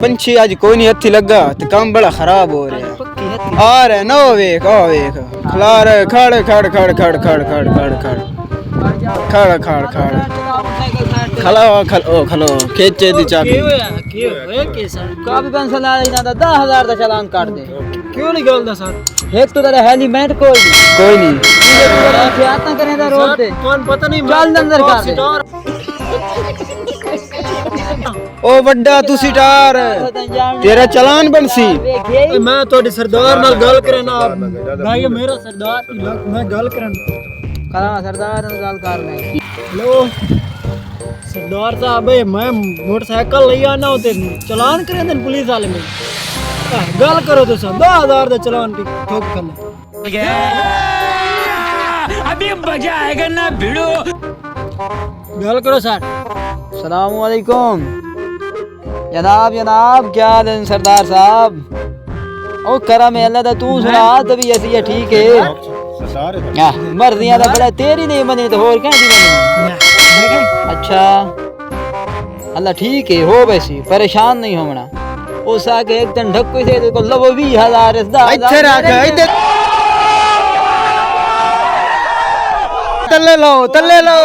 पंछी अज कोई नहीं हथी लगा ते काम बड़ा खराब हो रहा है। आ रहा नो वेख आ वेख खलार खड़ खड़ खड़ खड़ खड़ खड़ खड़ खड़ खड़ खड़ खड़ खलो खलो खलो खेचे दी चाबी ਕਾਫੀ ਪੈਨਸ਼ਨ ਆ ਜਾਂਦਾ 10000 ਦਾ ਚਲਾਨ ਕੱਟ ਦੇ ਕਿਉਂ ਨਹੀਂ ਗੱਲ ਦਾ ਸਰ ਇੱਕ ਤੋਂ ਤੇਰਾ ਹੈਲੀਮੈਂਟ ਕੋਈ ਨਹੀਂ कोई नहीं ਖਿਆਤਾਂ ਕਰੇ ਦਾ ਰੋਡ ਤੇ ਤੁਹਾਨੂੰ ਪਤਾ ਨਹੀਂ ਚੱਲ ਅੰਦਰ ਕਰ ਦੇ ओ वड्डा तू सिटार तेरा चलान बनसी ਮੈਂ ਤੁਹਾਡੇ ਸਰਦਾਰ ਨਾਲ ਗੱਲ ਕਰਨਾ ਭਾਈ ਮੇਰਾ ਸਰਦਾਰ ਮੈਂ ਗੱਲ ਕਰਨ ਕਰਾਂ ਸਰਦਾਰ ਨਾਲ ਗੱਲ ਕਰ ਲੈ ਹੈਲੋ ਸਰਦਾਰ ਸਾਹਿਬ ਮੈਂ ਮੋਟਰਸਾਈਕਲ ਲਈ ਆਣਾ ਉਤੇ ਚਲਾਨ ਕਰੇ ਨੇ ਪੁਲਿਸ ਵਾਲੇ ਨੇ ਗੱਲ ਕਰੋ ਤੁਸੀਂ 10000 ਦਾ ਚਲਾਨ ਠੋਕ ਕਰ अभी मजा आएगा ना भिड़ो। ਗੱਲ ਕਰੋ ਸਰ अस्सलाम वालेकुम जनाब जनाब क्या हाल है सरदार साहब ओ करम है अल्लाह दा तू सुना तभी ऐसी है ठीक है मर्जियां दा बड़ा तेरी नहीं बनी तो और क्या दी बनी अच्छा अल्लाह ठीक है हो वैसी परेशान नहीं होना उस आके एक दिन ढक्को से को लवो 20000 इथे रख इधर तल्ले लो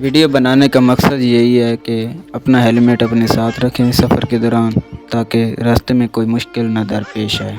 वीडियो बनाने का मकसद यही है कि अपना हेलमेट अपने साथ रखें सफ़र के दौरान ताकि रास्ते में कोई मुश्किल न दरपेश आए।